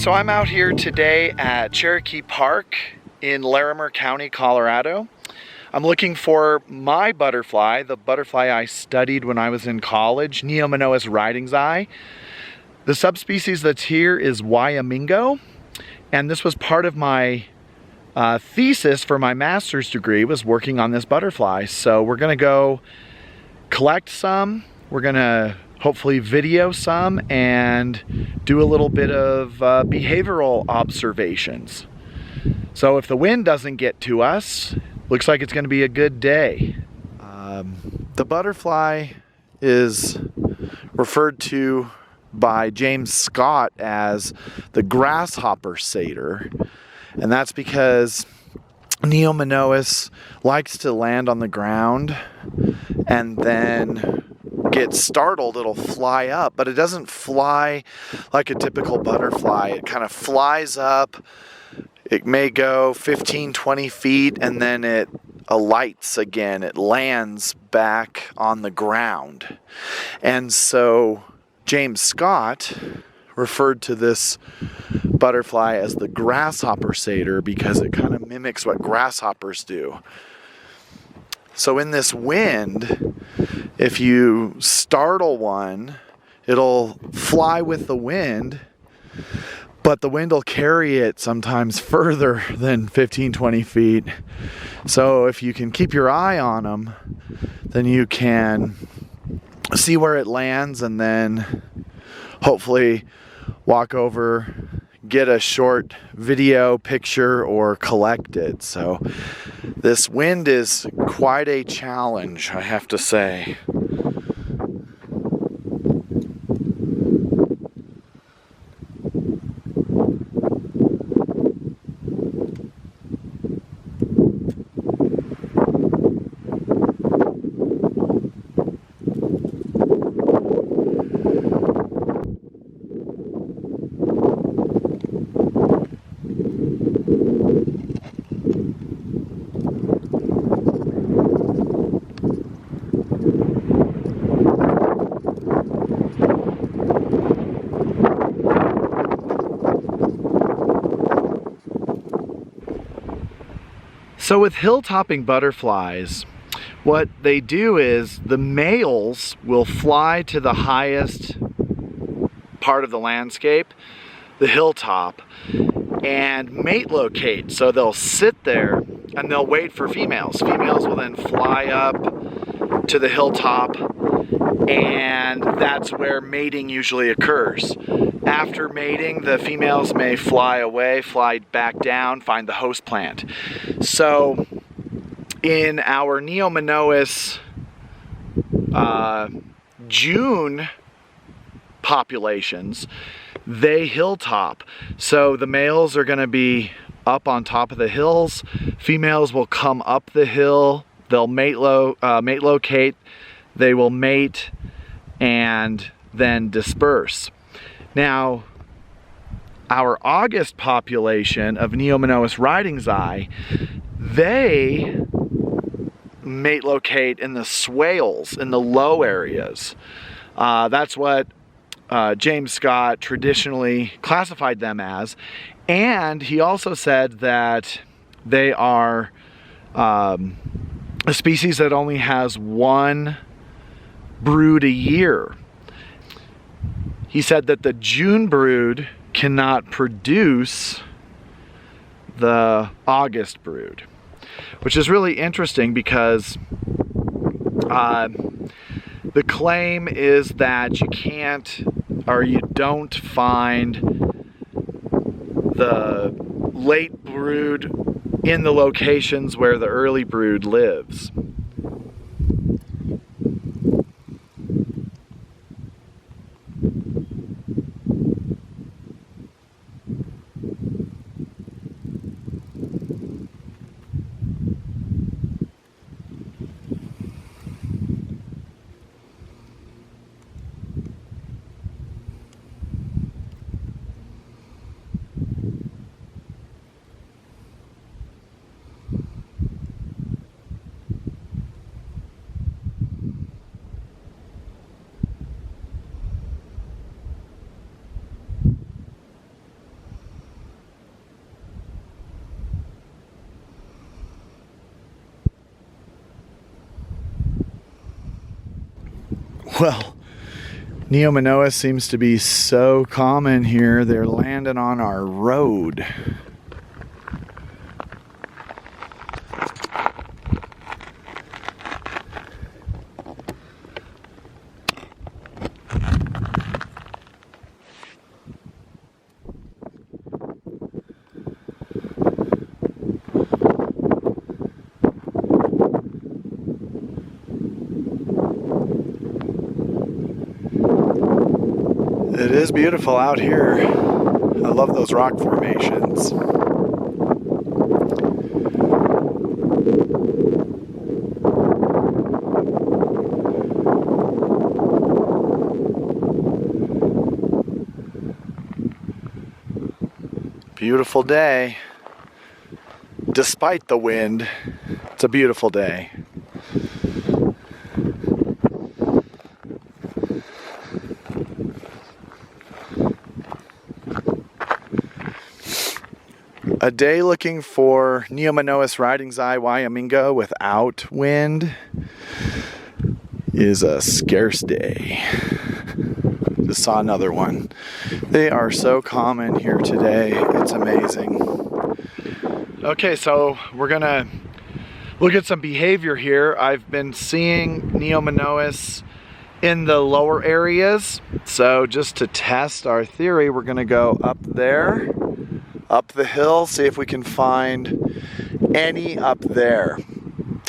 So I'm out here today at Cherokee Park in Larimer County, Colorado. I'm looking for my butterfly, the butterfly I studied when I was in college, Neominois ridingsii. The subspecies that's here is wyomingo, and this was part of my thesis for my master's degree, was working on this butterfly. So we're gonna go collect some, we're gonna hopefully video some, and do a little bit of behavioral observations. So if the wind doesn't get to us, looks like it's going to be a good day. The butterfly is referred to by James Scott as the grasshopper satyr, and that's because Neominois likes to land on the ground and then get startled. It'll fly up, but it doesn't fly like a typical butterfly. It kind of flies up. It may go 15-20 feet and then it alights again. It lands back on the ground. And so James Scott referred to this butterfly as the grasshopper satyr because it kind of mimics what grasshoppers do. So in this wind, if you startle one, it'll fly with the wind, but the wind will carry it sometimes further than 15-20 feet. So if you can keep your eye on them, then you can see where it lands and then hopefully walk over, get a short video picture, or collect it. So this wind is quite a challenge, I have to say. So with hill-topping butterflies, what they do is the males will fly to the highest part of the landscape, the hilltop, and mate locate. So they'll sit there and they'll wait for females. Females will then fly up to the hilltop, and that's where mating usually occurs. After mating, the females may fly away, fly back down, find the host plant. So in our Neominois June populations, they hilltop. So the males are going to be up on top of the hills. Females will come up the hill. They'll mate locate. They will mate and then disperse. Now, our August population of Neominois ridingsii, they mate locate in the swales, in the low areas. That's what James Scott traditionally classified them as. And he also said that they are a species that only has one brood a year. He said that the June brood cannot produce the August brood, which is really interesting because the claim is that you can't, or you don't find the late brood in the locations where the early brood lives. Well, Neominois seems to be so common here, they're landing on our road. It is beautiful out here. I love those rock formations. Beautiful day. Despite the wind, it's a beautiful day. A day looking for Neominois ridingsii wyomingo without wind is a scarce day. Just saw another one. They are so common here today, it's amazing. Okay, so we're gonna look at some behavior here. I've been seeing Neominois in the lower areas, so just to test our theory, we're gonna go up there, up the hill, see if we can find any up there.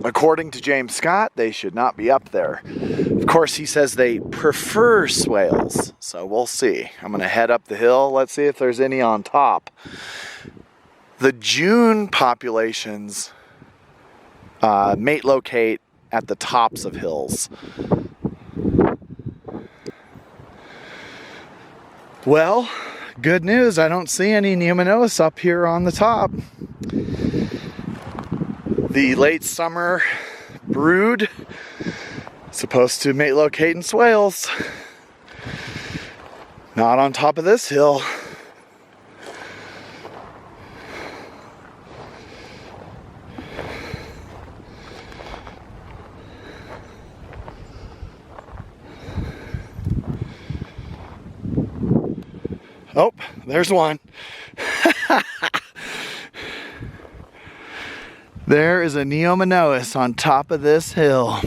According to James Scott, they should not be up there. Of course, he says they prefer swales, so we'll see. I'm gonna head up the hill, let's see if there's any on top. The June populations mate locate at the tops of hills. Well, good news, I don't see any Neominois up here on the top. The late summer brood supposed to mate locate in swales. Not on top of this hill. Oh, there's one. There is a Neominois on top of this hill.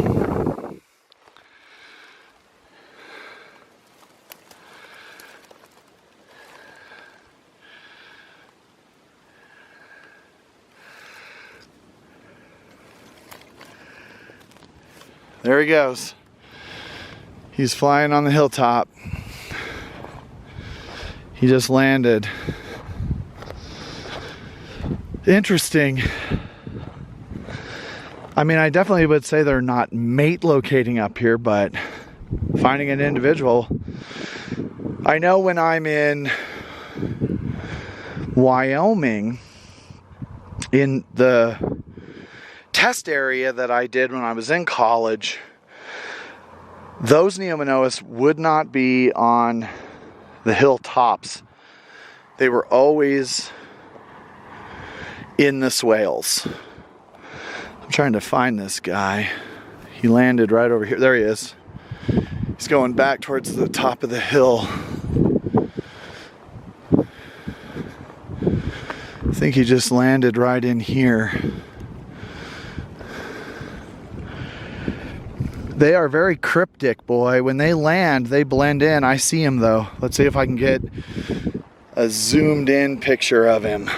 There he goes. He's flying on the hilltop. He just landed. Interesting. I mean, I definitely would say they're not mate locating up here, but finding an individual. I know when I'm in Wyoming, in the test area that I did when I was in college, those Neominois would not be on the hilltops. They were always in the swales. I'm trying to find this guy. He landed right over here. There he is. He's going back towards the top of the hill. I think he just landed right in here. They are very cryptic, boy. When they land, they blend in. I see him though. Let's see if I can get a zoomed in picture of him.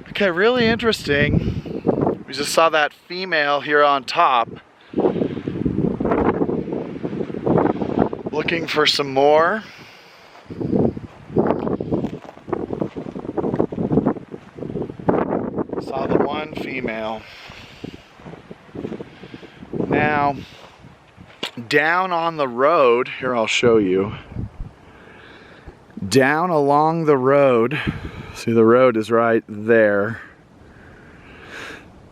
Okay, really interesting. We just saw that female here on top. Looking for some more. Saw the one female. Now, down on the road, here I'll show you. Down along the road, see the road is right there.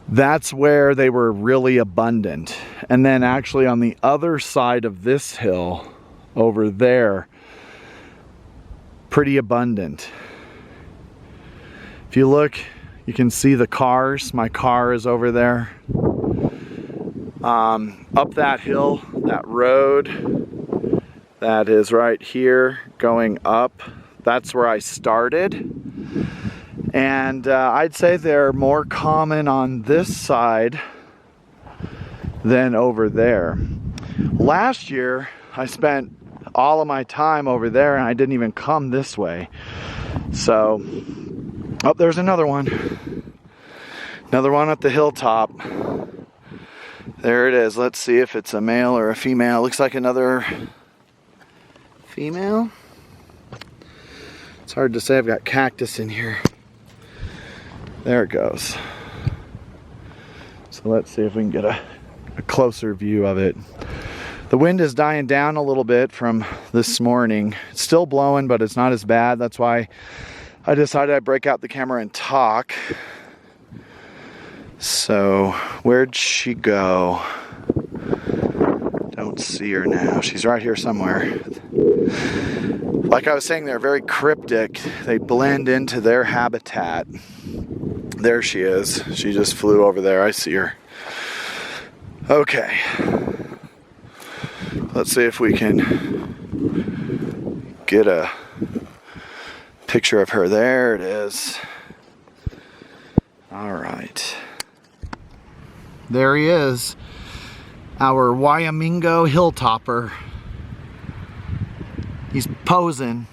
That's where they were really abundant. And then actually on the other side of this hill, over there, pretty abundant. If you look, you can see the cars. My car is over there. Up that hill, that road that is right here going up, that's where I started. And I'd say they're more common on this side than over there. Last year, I spent all of my time over there and I didn't even come this way. So, oh, there's another one. Another one at the hilltop. There it is. Let's see if it's a male or a female. Looks like another female. It's hard to say. I've got cactus in here. There it goes. So let's see if we can get a closer view of it. The wind is dying down a little bit from this morning. It's still blowing, but it's not as bad. That's why I decided I'd break out the camera and talk. So, where'd she go? Don't see her now. She's right here somewhere. Like I was saying, they're very cryptic. They blend into their habitat. There she is. She just flew over there. I see her. Okay. Let's see if we can get a picture of her. There it is. All right. There he is, our wyomingo hilltopper. He's posing.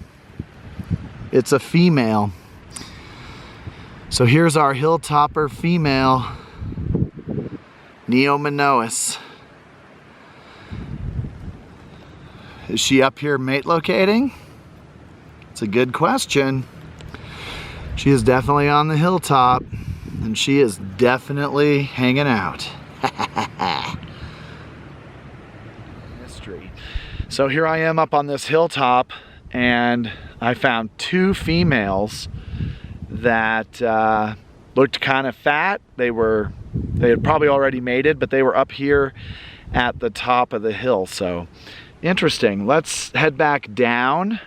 It's a female. So here's our hilltopper female, Neominois. Is she up here mate locating? It's a good question. She is definitely on the hilltop. And she is definitely hanging out. Mystery. So here I am up on this hilltop, and I found two females that looked kind of fat. They had probably already mated, but they were up here at the top of the hill. So interesting. Let's head back down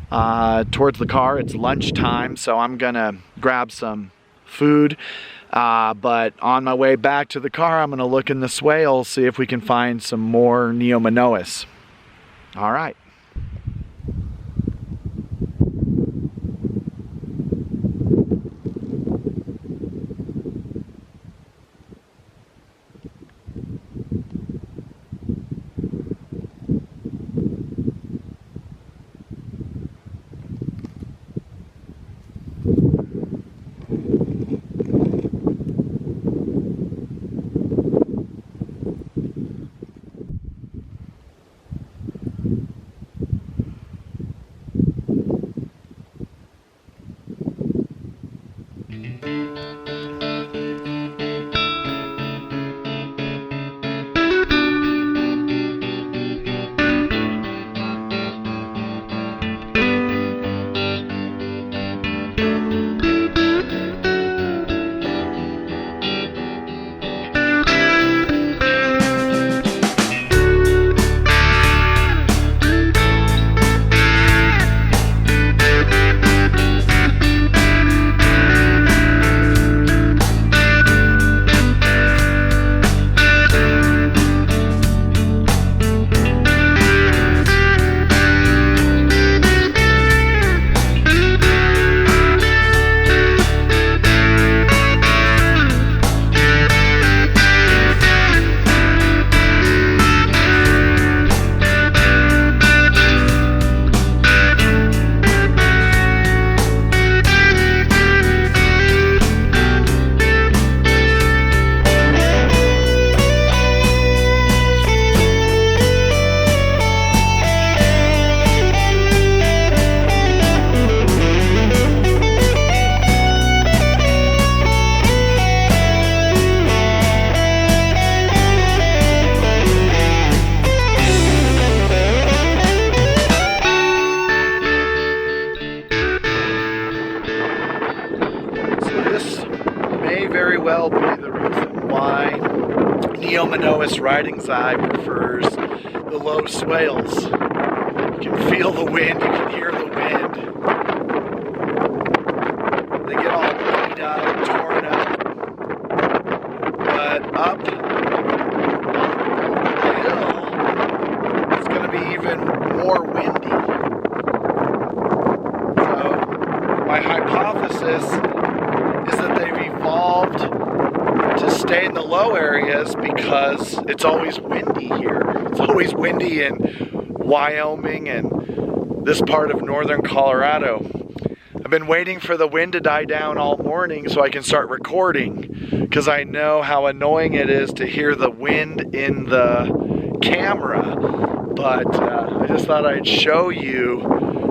towards the car. It's lunchtime, so I'm gonna grab some food, but on my way back to the car, I'm gonna look in the swales, see if we can find some more Neominois. All right. well be the reason why Neominois ridingsii prefers the low swales. You can feel the wind, you can hear the wind. They get all up the hill, it's going to be even more windy. So my hypothesis is that they've evolved to stay in the low areas because it's always windy here. It's always windy in Wyoming and this part of northern Colorado. I've been waiting for the wind to die down all morning so I can start recording, because I know how annoying it is to hear the wind in the camera. But I just thought I'd show you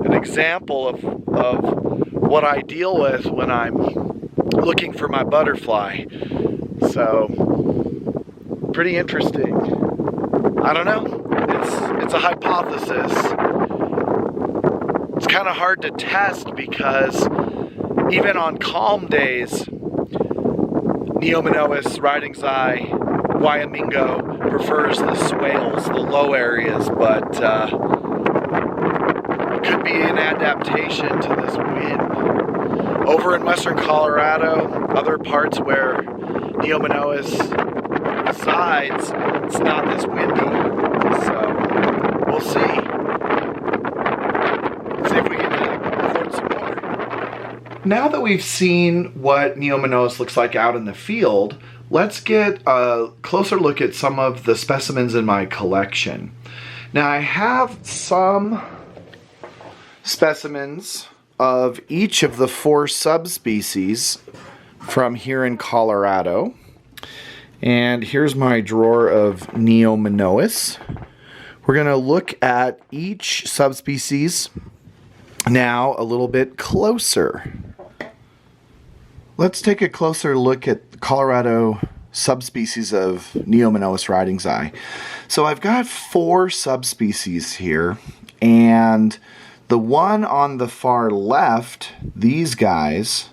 an example of what I deal with when I'm looking for my butterfly. So, pretty interesting. I don't know. It's a hypothesis. It's kind of hard to test because even on calm days, Neominois, ridingsii, wyomingo prefers the swales, the low areas, but could be an adaptation to this wind. Over in western Colorado, other parts where Neominois resides, it's not this windy. So we'll see. See if we can record some more. Now that we've seen what Neominois looks like out in the field, let's get a closer look at some of the specimens in my collection. Now I have some specimens of each of the 4 subspecies from here in Colorado. And here's my drawer of Neominois. We're going to look at each subspecies now a little bit closer. Let's take a closer look at the Colorado subspecies of Neominois ridingsii. So I've got 4 subspecies here, and the one on the far left, these guys,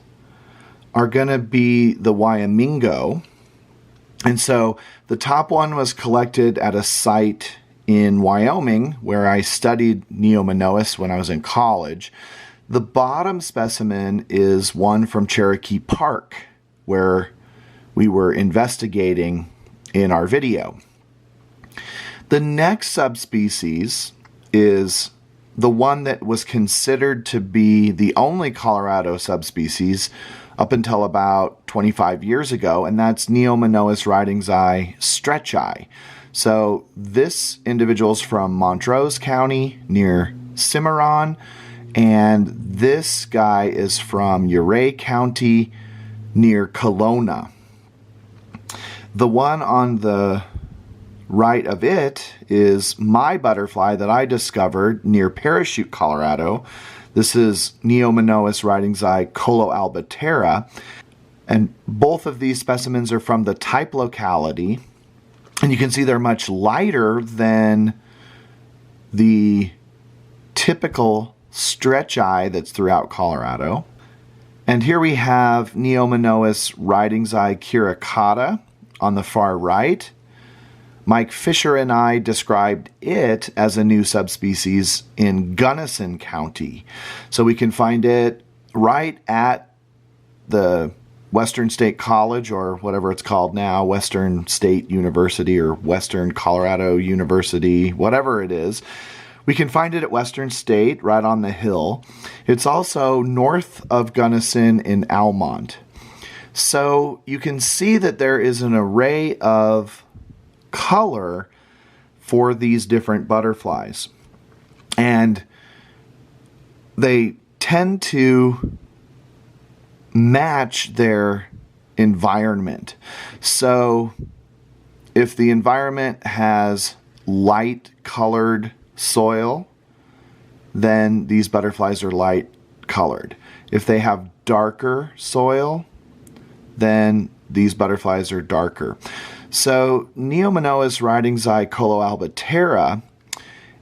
are going to be the wyomingo. And so the top one was collected at a site in Wyoming where I studied Neominois when I was in college. The bottom specimen is one from Cherokee Park where we were investigating in our video. The next subspecies is the one that was considered to be the only Colorado subspecies up until about 25 years ago, and that's Neominois ridingsii stretchii. So this individual's from Montrose County near Cimarron, and this guy is from Uray County near Kelowna. The one on the right of it is my butterfly that I discovered near Parachute, Colorado. This is Neominois ridingsii coloalbitera, and both of these specimens are from the type locality, and you can see they're much lighter than the typical stretchii that's throughout Colorado. And here we have Neominois ridingsii curicata on the far right. Mike Fisher and I described it as a new subspecies in Gunnison County. So we can find it right at the Western State College, or whatever it's called now, Western State University or Western Colorado University, whatever it is. We can find it at Western State, right on the hill. It's also north of Gunnison in Almont. So you can see that there is an array of color for these different butterflies, and they tend to match their environment. So if the environment has light colored soil, then these butterflies are light colored. If they have darker soil, then these butterflies are darker. So Neominois ridingsii coloalbitera,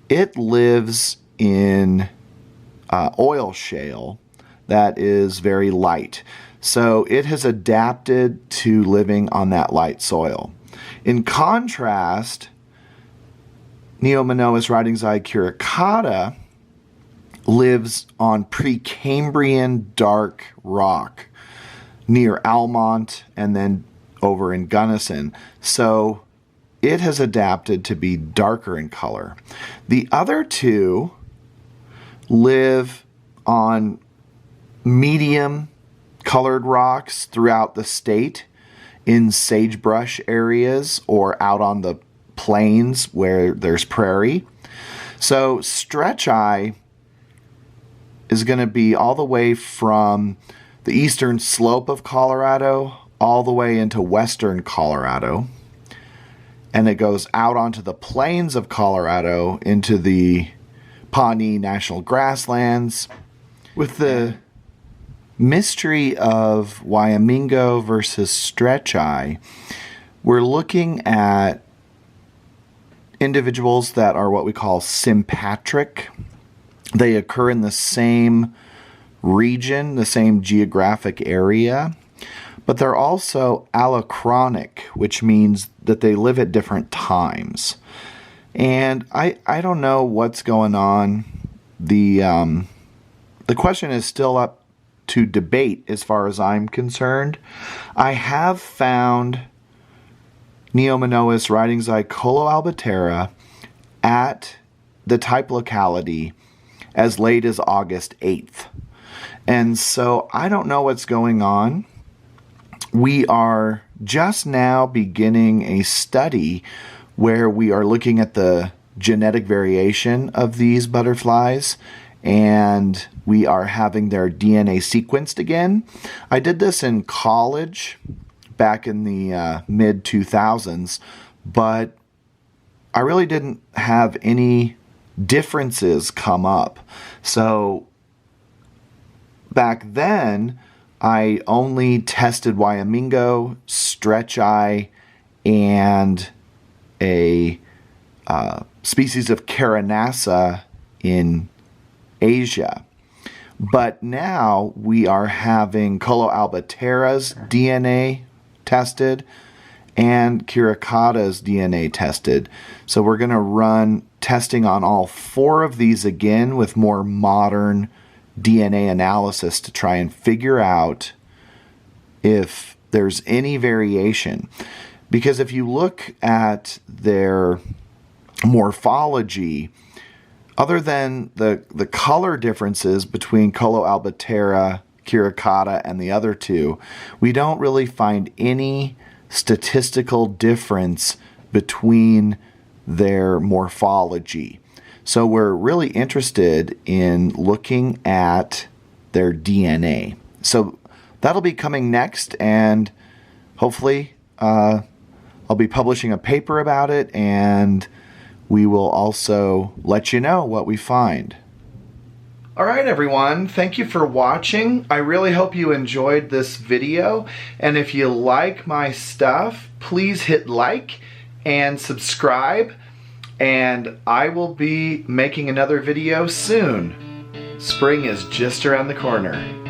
it lives in oil shale that is very light. So it has adapted to living on that light soil. In contrast, Neominois ridingsii curicata lives on Precambrian dark rock near Almont and then over in Gunnison. So it has adapted to be darker in color. The other two live on medium colored rocks throughout the state in sagebrush areas or out on the plains where there's prairie. So stretchii is going to be all the way from the eastern slope of Colorado all the way into western Colorado. And it goes out onto the plains of Colorado into the Pawnee National Grasslands. With the mystery of wyomingo versus stretchii, we're looking at individuals that are what we call sympatric. They occur in the same region, the same geographic area, but they're also allochronic, which means that they live at different times. And I don't know what's going on. The question is still up to debate as far as I'm concerned. I have found Neominois ridingsii coloalbutera at the type locality as late as August 8th. And so I don't know what's going on. We are just now beginning a study where we are looking at the genetic variation of these butterflies, and we are having their DNA sequenced again. I did this in college back in the mid-2000s, but I really didn't have any differences come up. So back then, I only tested wyomingo, stretchii, and a species of Carinassa in Asia. But now we are having coloalbutera's DNA tested and Curicata's DNA tested. So we're going to run testing on all four of these again with more modern DNA analysis to try and figure out if there's any variation. Because if you look at their morphology, other than the color differences between coloalbutera, curicata, and the other two, we don't really find any statistical difference between their morphology. So we're really interested in looking at their DNA. So that'll be coming next, and hopefully I'll be publishing a paper about it, and we will also let you know what we find. All right, everyone, thank you for watching. I really hope you enjoyed this video, and if you like my stuff, please hit like and subscribe, and I will be making another video soon. Spring is just around the corner.